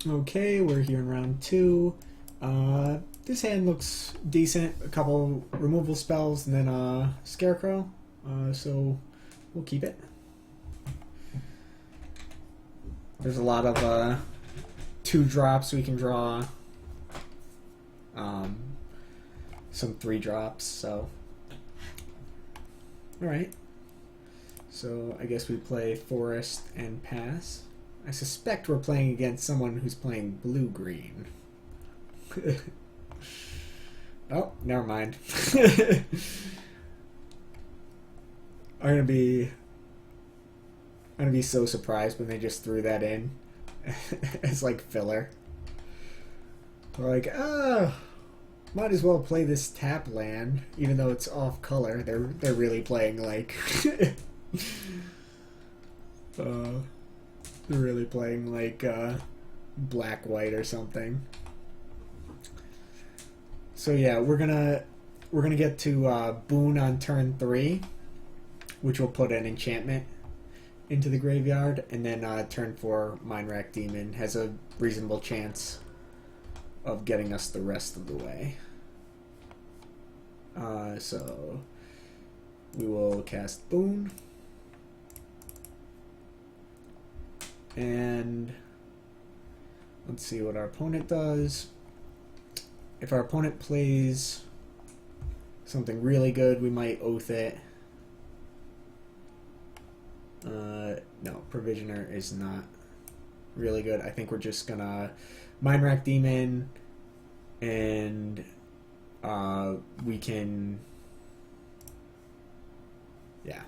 Okay, we're here in round 2. This hand looks decent. A couple removal spells and then Scarecrow. So we'll keep it. There's a lot of 2 drops we can draw. Some 3 drops, so. Alright. So I guess we play Forest and pass. I suspect we're playing against someone who's playing blue-green. Oh, never mind. I'm gonna be so surprised when they just threw that in as like filler. We're like, might as well play this tap land, even though it's off color. They're really playing like they're really playing like black white or something. So yeah, we're gonna get to Boon on turn 3, which will put an enchantment into the graveyard, and then turn 4 Mind Rack Demon has a reasonable chance of getting us the rest of the way. So we will cast Boon, and let's see what our opponent does. If our opponent plays something really good, we might oath it. No, Provisioner is not really good. I think we're just gonna Mind Rack Demon, and we can, yeah.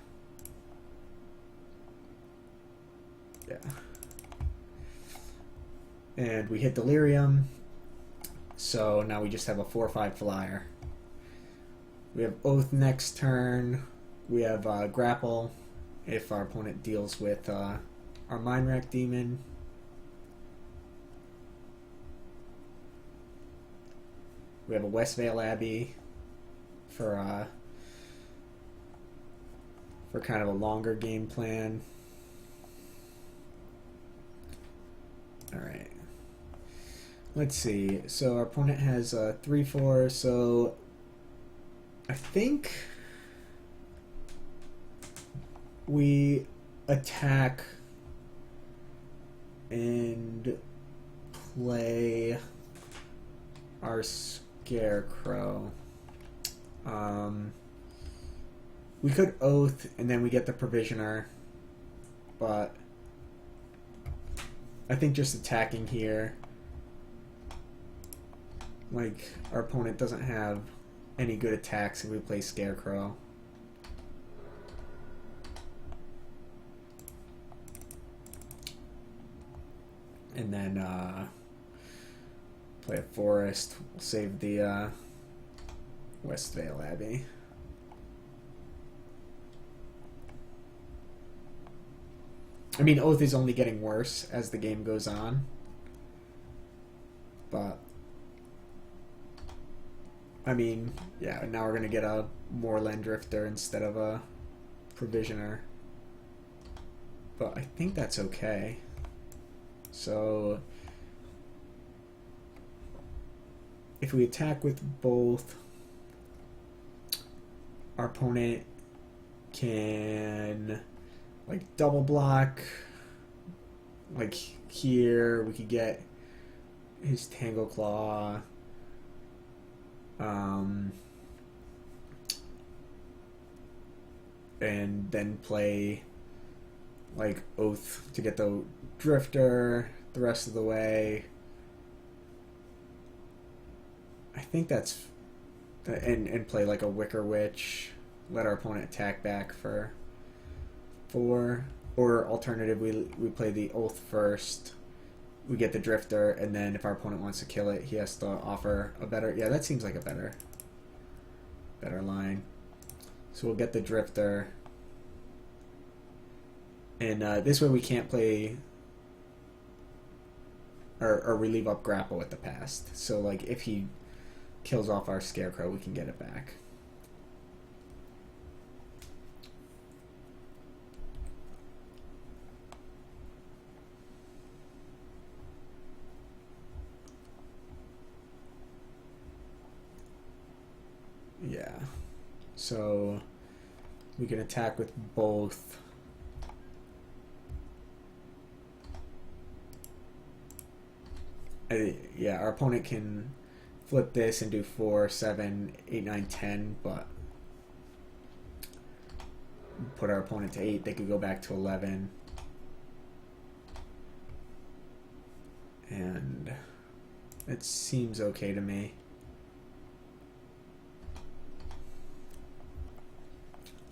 And we hit Delirium, so now we just have a 4/5 flyer. We have Oath next turn. We have Grapple if our opponent deals with our Mind Rack Demon. We have a Westvale Abbey for kind of a longer game plan. Alright. Let's see. So our opponent has 3/4, so I think we attack and play our Scarecrow. We could Oath and then we get the Provisioner, but I think just attacking here, like, our opponent doesn't have any good attacks if we play Scarecrow. And then play a Forest. We'll save the Westvale Abbey. I mean, Oath is only getting worse as the game goes on. But I mean, yeah, now we're going to get a Moorland Drifter instead of a Provisioner. But I think that's okay. So if we attack with both, our opponent can like double block. Like here we could get his Tangle Claw. And then play like Oath to get the Drifter the rest of the way. I think that's, and play like a Wicker Witch, let our opponent attack back for 4, or alternatively we play the Oath first, we get the Drifter, and then if our opponent wants to kill it, he has to offer a better, yeah, that seems like a better line. So we'll get the Drifter, and this way we can't play, or we leave up Grapple at the past. So like if he kills off our Scarecrow, we can get it back. Yeah. So we can attack with both. Yeah, our opponent can flip this and do 4, 7, 8, 9, 10, but put our opponent to 8. They could go back to 11. And it seems okay to me.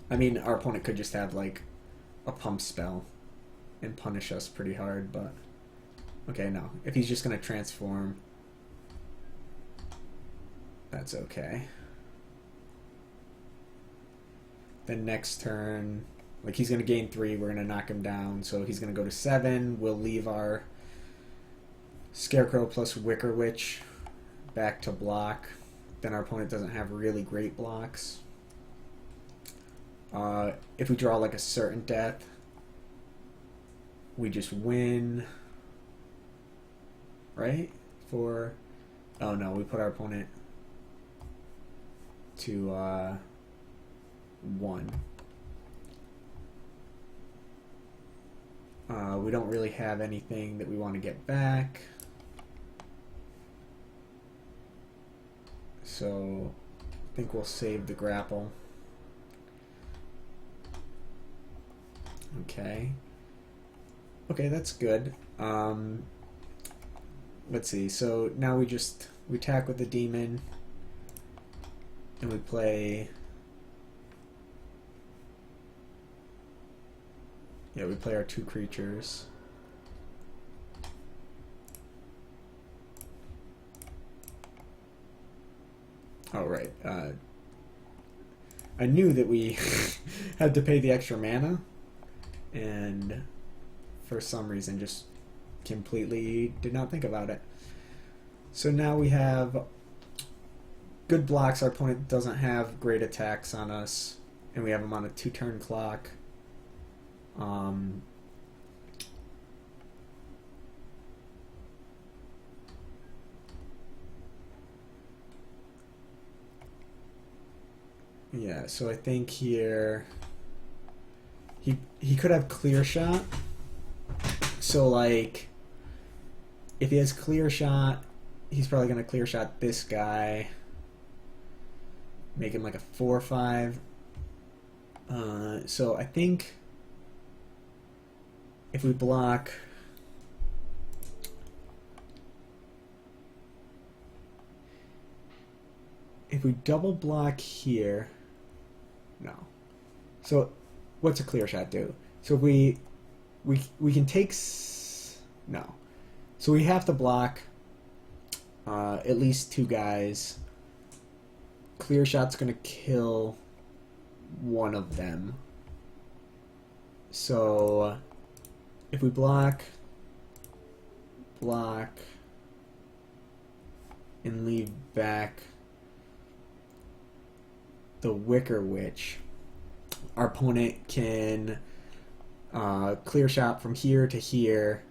I mean, our opponent could just have like a pump spell and punish us pretty hard, but okay, no. If he's just going to transform, that's okay. Then next turn, like he's going to gain 3, we're going to knock him down, so he's going to go to 7. We'll leave our Scarecrow plus Wicker Witch back to block. Then our opponent doesn't have really great blocks. If we draw like a certain death, we just win, right? For, oh no, we put our opponent to 1. We don't really have anything that we want to get back, so I think we'll save the grapple. Okay. Okay, that's good. Let's see. So now we attack with the demon, and we play. Yeah, we play our 2 creatures. Oh right. I knew that we had to pay the extra mana, and for some reason just completely did not think about it. So now we have good blocks. Our opponent doesn't have great attacks on us, and we have him on a 2-turn clock. Yeah, so I think here he could have clear shot. So like if he has clear shot, he's probably gonna clear shot this guy, make him like a 4/5. So I think if we block, if we double block here, no. So what's a clear shot do? So we can take no. So we have to block at least 2 guys. Clear shot's gonna kill one of them. So if we block, and leave back the Wicker Witch, our opponent can clear shot from here to here,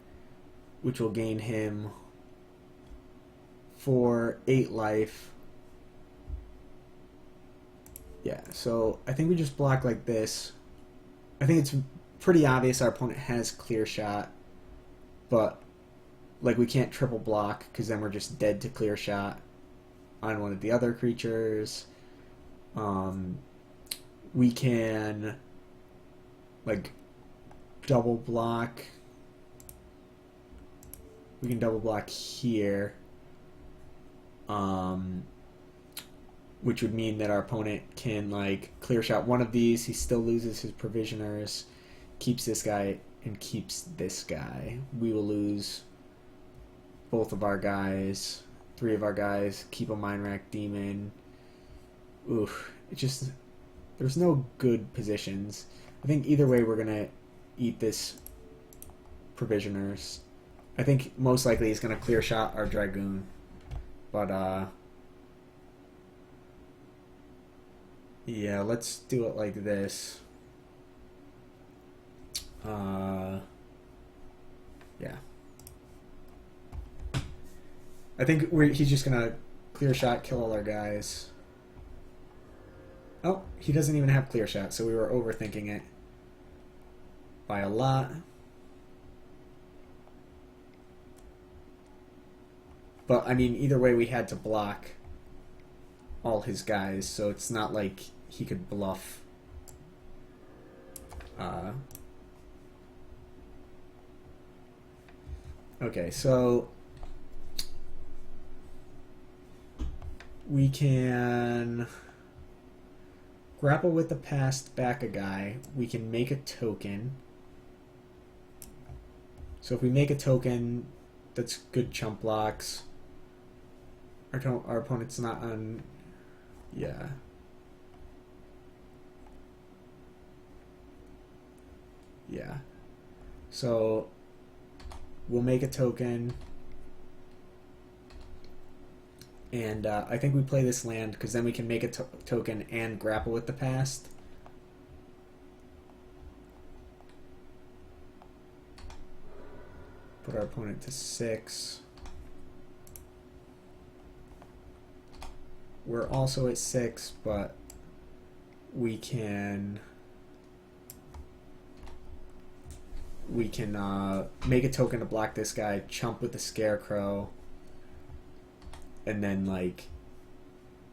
which will gain him for 8 life. Yeah, so I think we just block like this. I think it's pretty obvious our opponent has clear shot, but like we can't triple block because then we're just dead to clear shot on one of the other creatures. We can like double block. We can double block here, which would mean that our opponent can like clear shot one of these. He still loses his provisioners, keeps this guy, and keeps this guy. We will lose both of our guys, 3 of our guys, keep a Mind Rack Demon. Oof, it just, there's no good positions. I think either way we're gonna eat this provisioners. I think most likely he's gonna clear shot our Dragoon, but yeah, let's do it like this. Yeah. I think he's just gonna clear shot, kill all our guys. Oh, he doesn't even have clear shot, so we were overthinking it by a lot. But, I mean, either way, we had to block all his guys, so it's not like he could bluff. Okay, so we can grapple with the past, back a guy. We can make a token. So if we make a token, that's good chump blocks. Our opponent's not on... Yeah. Yeah. So we'll make a token. And I think we play this land because then we can make a token and grapple with the past. Put our opponent to 6. We're also at 6, but we can make a token to block this guy, chump with the scarecrow, and then like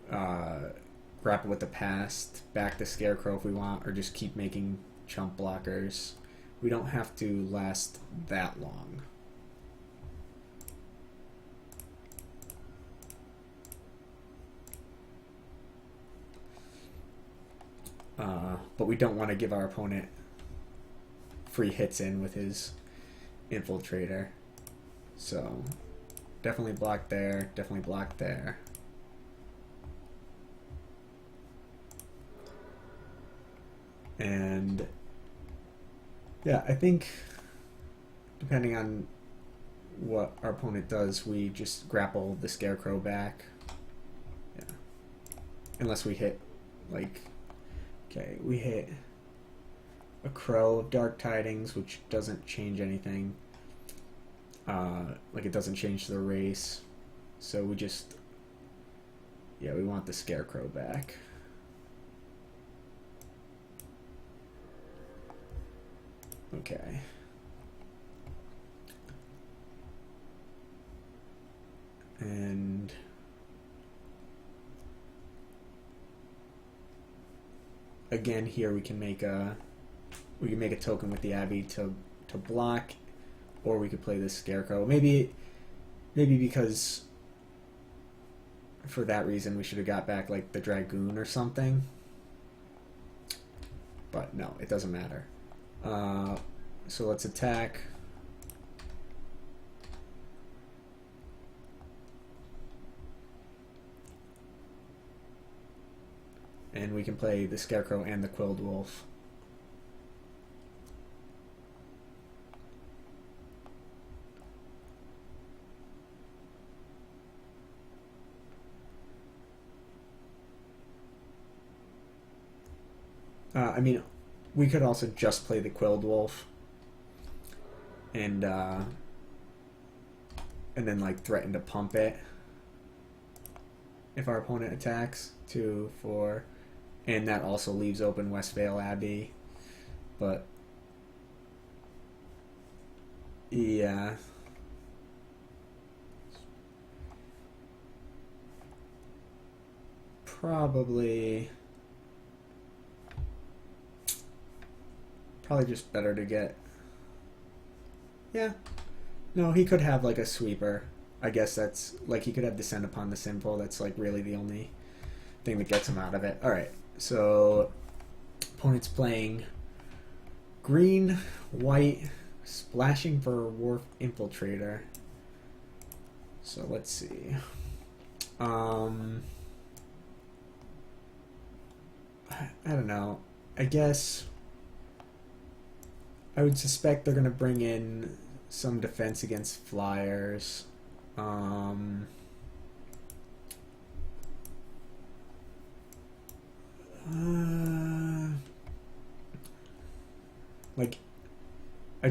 grapple with the past, back the scarecrow if we want, or just keep making chump blockers. We don't have to last that long. But we don't want to give our opponent free hits in with his infiltrator. So definitely block there, definitely block there. And yeah, I think depending on what our opponent does, we just grapple the scarecrow back. Yeah. Unless we hit, like, okay, we hit a crow of dark tidings, which doesn't change anything. Like, it doesn't change the race. So we just, yeah, we want the scarecrow back. Okay. And again, here we can make a token with the Abbey to block, or we could play this scarecrow. Maybe because for that reason we should have got back like the dragoon or something. But no, it doesn't matter. So let's attack. And we can play the scarecrow and the quilled wolf. I mean, we could also just play the quilled wolf and then like threaten to pump it if our opponent attacks. 2, 4, and that also leaves open Westvale Abbey. But yeah, probably just better to get. Yeah, no, he could have like a sweeper. I guess that's like he could have Descend Upon the Sinful. That's like really the only thing that gets him out of it. Alright, so opponent's playing green, white, splashing for Wharf Infiltrator. So let's see. I don't know. I guess I would suspect they're going to bring in some defense against flyers. Like, I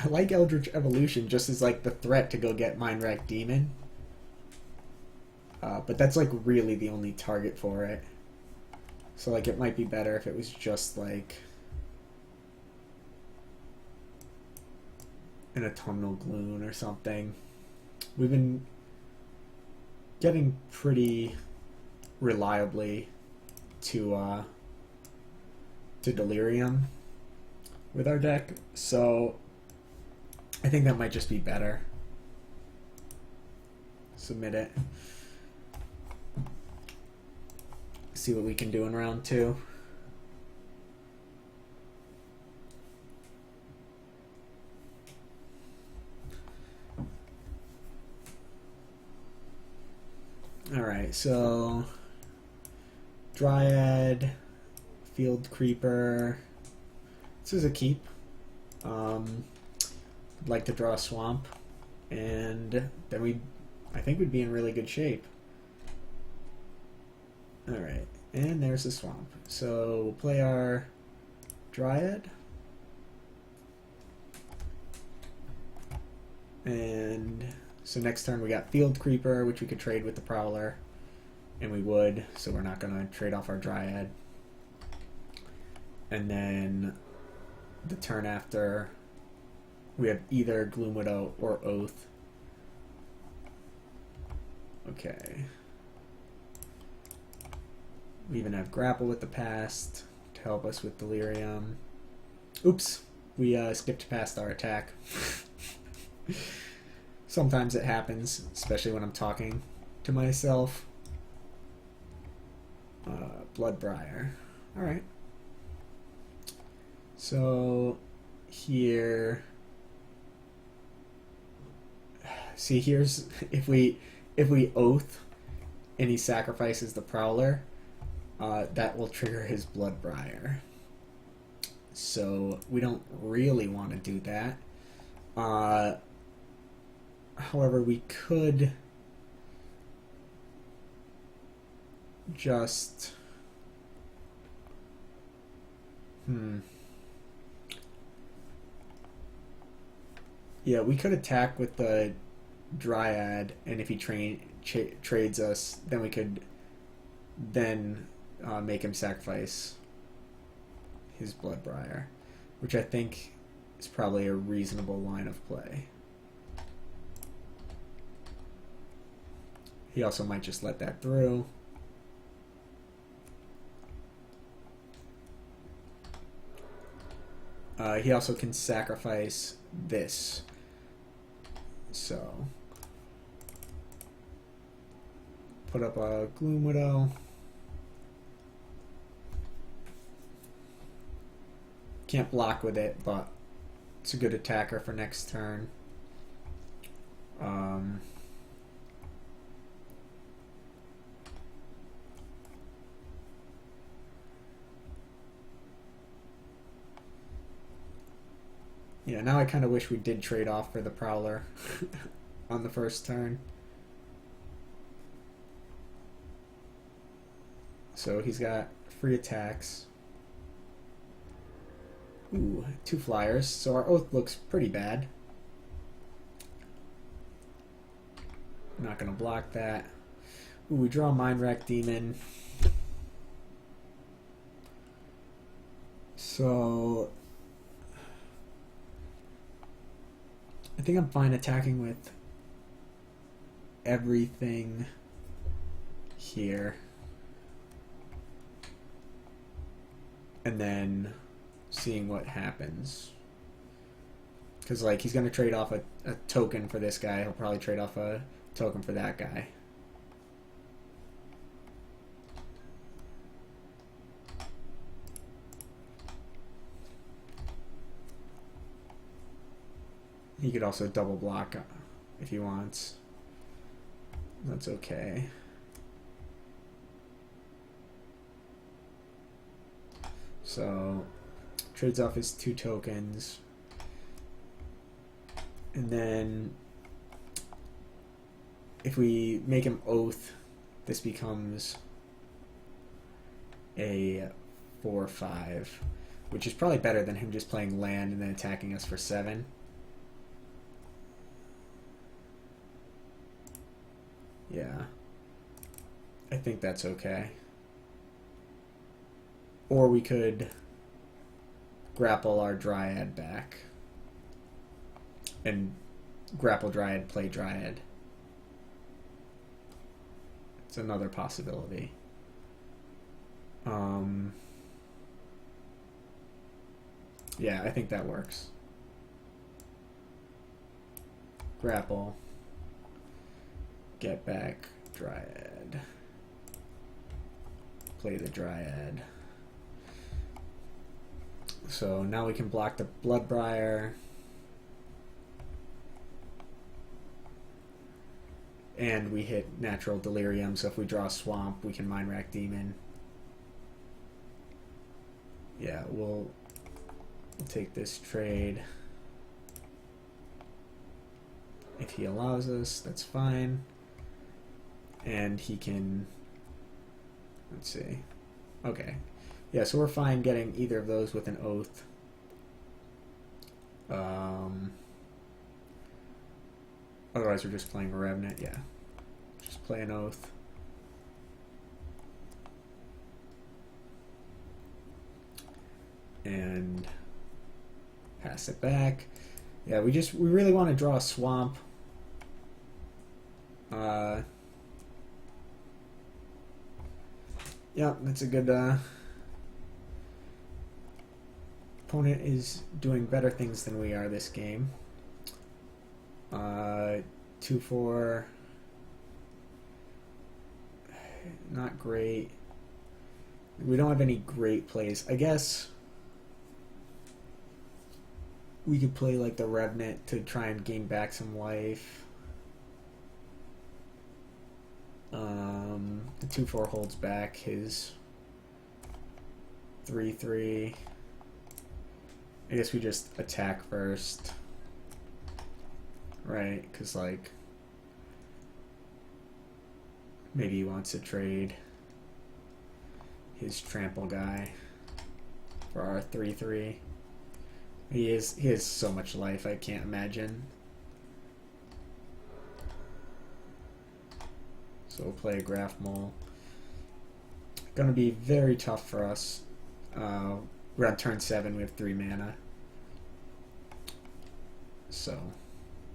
like Eldritch Evolution just as like the threat to go get Mind Rack Demon. But that's like really the only target for it. So like it might be better if it was just like an autumnal gloom or something. We've been getting pretty reliably to delirium with our deck, so I think that might just be better. Submit it. See what we can do in round 2. Alright, so Dryad, Field Creeper. This is a keep. I'd like to draw a swamp, and then I think we'd be in really good shape. Alright, and there's the swamp. So we'll play our Dryad. And so next turn we got Field Creeper, which we could trade with the Prowler. And we would, so we're not going to trade off our Dryad. And then the turn after, we have either Gloom Widow or Oath. Okay. We even have Grapple with the Past to help us with Delirium. Oops, we skipped past our attack. Sometimes it happens, especially when I'm talking to myself. Bloodbriar. Alright. So here, see, here's if we Oath and he sacrifices the Prowler, that will trigger his Bloodbriar. So we don't really want to do that. However, we could just yeah, we could attack with the Dryad, and if he trades us, then we could make him sacrifice his Bloodbriar, which I think is probably a reasonable line of play. He also might just let that through. He also can sacrifice this. So put up a Gloom Widow. Can't block with it, but it's a good attacker for next turn. Yeah, now I kind of wish we did trade off for the Prowler on the first turn. So he's got free attacks. Ooh, 2 flyers. So our Oath looks pretty bad. I'm not going to block that. Ooh, we draw a Mind Rack Demon. So I think I'm fine attacking with everything here. And then seeing what happens. Because, like, he's going to trade off a token for this guy. He'll probably trade off a token for that guy. He could also double block if he wants. That's okay. So trades off his 2 tokens. And then if we make him Oath, this becomes a 4/5, which is probably better than him just playing land and then attacking us for 7. Yeah, I think that's okay. Or we could grapple our Dryad back and grapple Dryad, play Dryad. It's another possibility. Yeah, I think that works. Grapple, get back Dryad, play the Dryad. So now we can block the Bloodbriar. And we hit Natural Delirium, so if we draw Swamp, we can Mind Rack Demon. Yeah, we'll take this trade. If he allows us, that's fine. And he can... Let's see. Okay. Yeah, so we're fine getting either of those with an Oath. Otherwise, we're just playing a Revenant. Yeah. Just play an Oath. And pass it back. Yeah, we really want to draw a Swamp. Yeah, that's a good... Opponent is doing better things than we are this game. 2-4. Not great. We don't have any great plays. I guess we could play like the Revenant to try and gain back some life. The 2-4 holds back his 3-3. I guess we just attack first. Right, because like maybe he wants to trade his trample guy for our 3-3. He has so much life, I can't imagine. So we'll play a Graph Mole. Gonna be very tough for us. We're on turn 7, we have 3 mana. So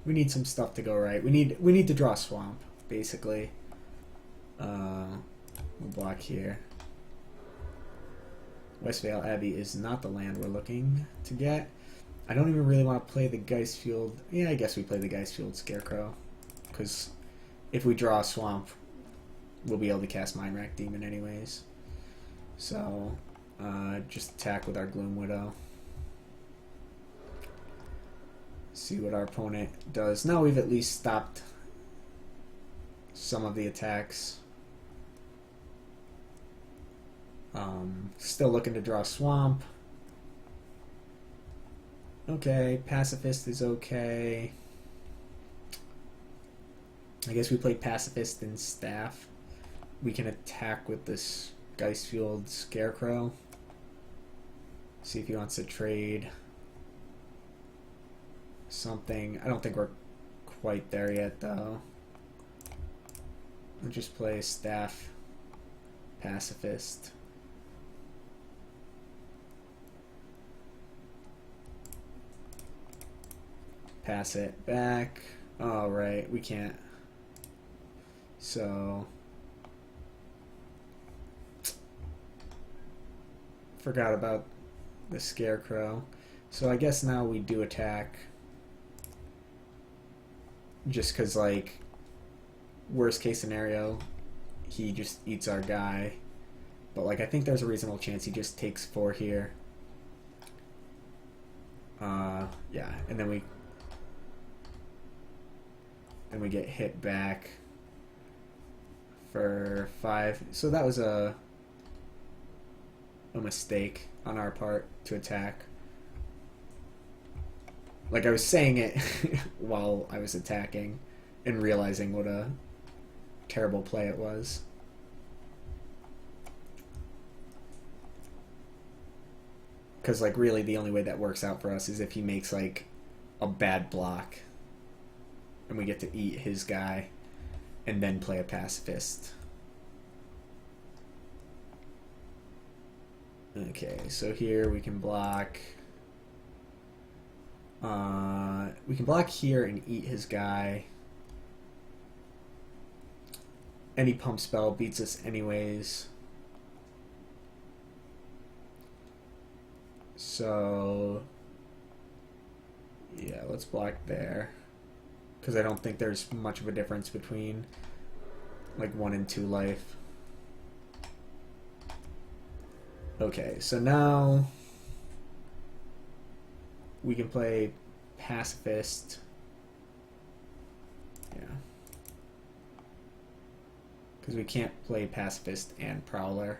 we need some stuff to go right. We need to draw Swamp, basically. We'll block here. Westvale Abbey is not the land we're looking to get. I don't even really want to play the Geistfield. Yeah, I guess we play the Geistfield Scarecrow. Because if we draw a Swamp, we'll be able to cast Mind Rack Demon anyways. So, just attack with our Gloom Widow. See what our opponent does. Now we've at least stopped some of the attacks. Still looking to draw Swamp. Okay, Pacifist is okay. I guess we play Pacifist and Staff. We can attack with this Geistfield Scarecrow. See if he wants to trade something. I don't think we're quite there yet, though. We'll just play Staff, Pacifist. Pass it back. Oh, right, we can't. So... forgot about the Scarecrow. So I guess now we do attack. Just because, like, worst case scenario, he just eats our guy. But, like, I think there's a reasonable chance he just takes 4 here. Yeah, and then we get hit back for 5. So that was a mistake on our part to attack. Like, I was saying it while I was attacking and realizing what a terrible play it was. Because, like, really the only way that works out for us is if he makes, like, a bad block and we get to eat his guy and then play a Pacifist. Okay, so here we can block. We can block here and eat his guy. Any pump spell beats us anyways. So yeah, let's block there. Because I don't think there's much of a difference between like 1 and 2 life. Okay, so now we can play Pacifist. Yeah. Because we can't play Pacifist and Prowler.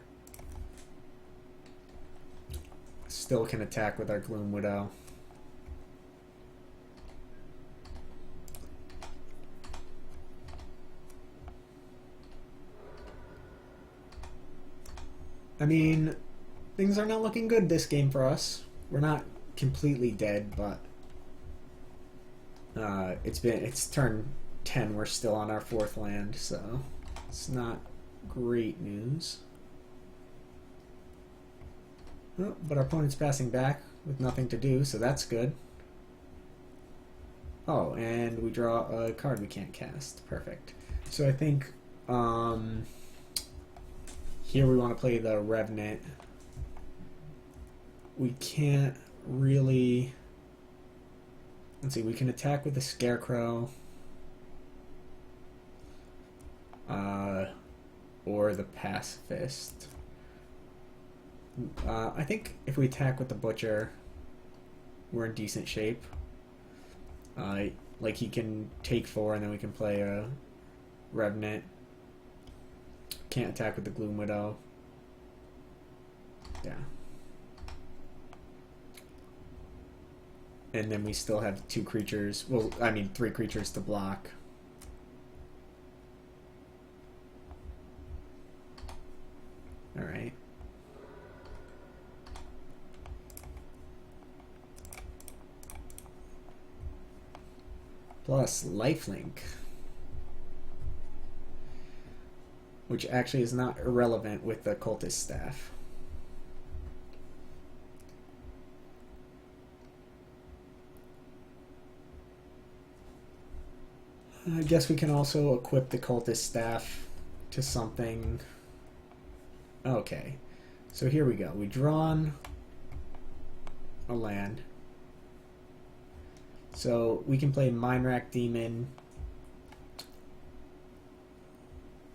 Still can attack with our Gloom Widow. I mean, things are not looking good this game for us. We're not completely dead, but it's turn 10. We're still on our 4th land, so it's not great news. Oh, but our opponent's passing back with nothing to do, so that's good. Oh, and we draw a card we can't cast. Perfect. So I think here we want to play the Revenant. We can't really... Let's see, we can attack with the Scarecrow. Or the Pacifist. I think if we attack with the Butcher, we're in decent shape. Like he can take 4 and then we can play a Revenant. Can't attack with the Gloom Widow. Yeah. And then we still have 2 creatures. Well, I mean 3 creatures to block. Alright. Plus lifelink. Which actually is not irrelevant with the Cultist Staff. I guess we can also equip the Cultist Staff to something. Okay, so here we go. We drawn a land. So we can play Mind Rack Demon.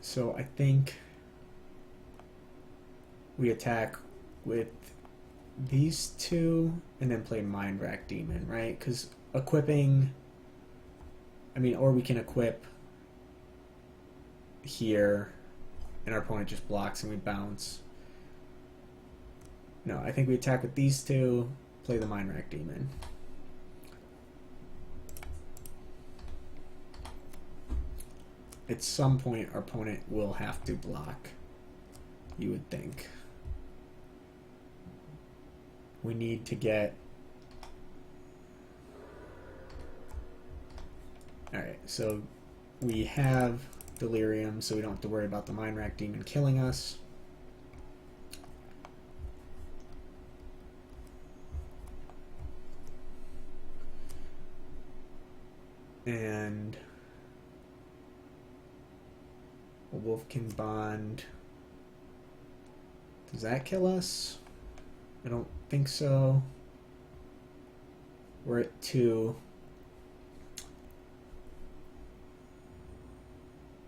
So I think we attack with these 2 and then play Mind Rack Demon, right? Because equipping... I mean, or we can equip here and our opponent just blocks and we bounce. No, I think we attack with these 2, play the Mind Rack Demon. At some point, our opponent will have to block, you would think. We need to get... Alright, so we have Delirium, so we don't have to worry about the Mind Rack Demon killing us. And a Wolfkin Bond. Does that kill us? I don't think so. We're at 2.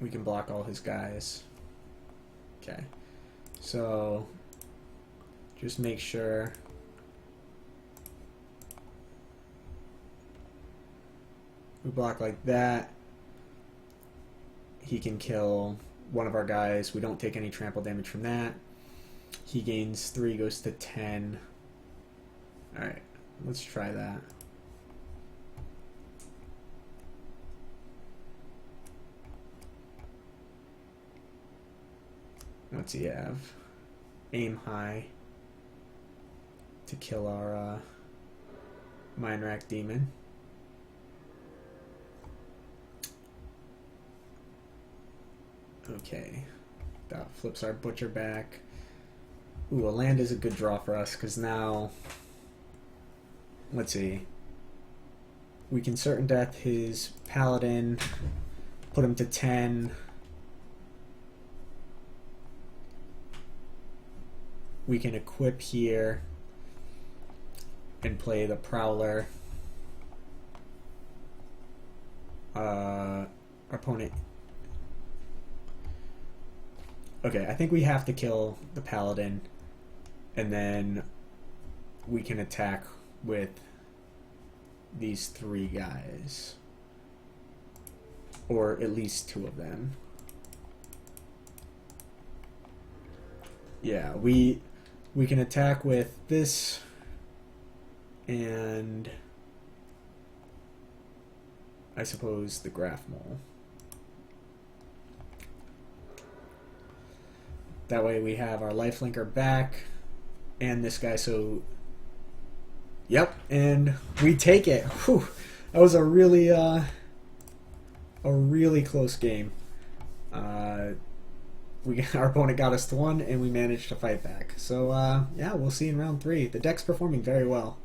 We can block all his guys. Okay. So just make sure we block like that. He can kill one of our guys. We don't take any trample damage from that. He gains 3, goes to 10. Alright, let's try that. What's he have? Aim high to kill our Mind Rack Demon. Okay, that flips our Butcher back. Ooh, a land is a good draw for us because now, let's see, we can certain death his paladin, put him to 10. We can equip here and play the Prowler. Opponent. Okay, I think we have to kill the Paladin, and then we can attack with these 3 guys, or at least 2 of them. Yeah, we can attack with this and I suppose the Graph Mole. That way we have our lifelinker back and this guy, so yep, and we take it. Whew. That was a really close game. Our opponent got us to 1 and we managed to fight back. So yeah, we'll see in round 3. The deck's performing very well.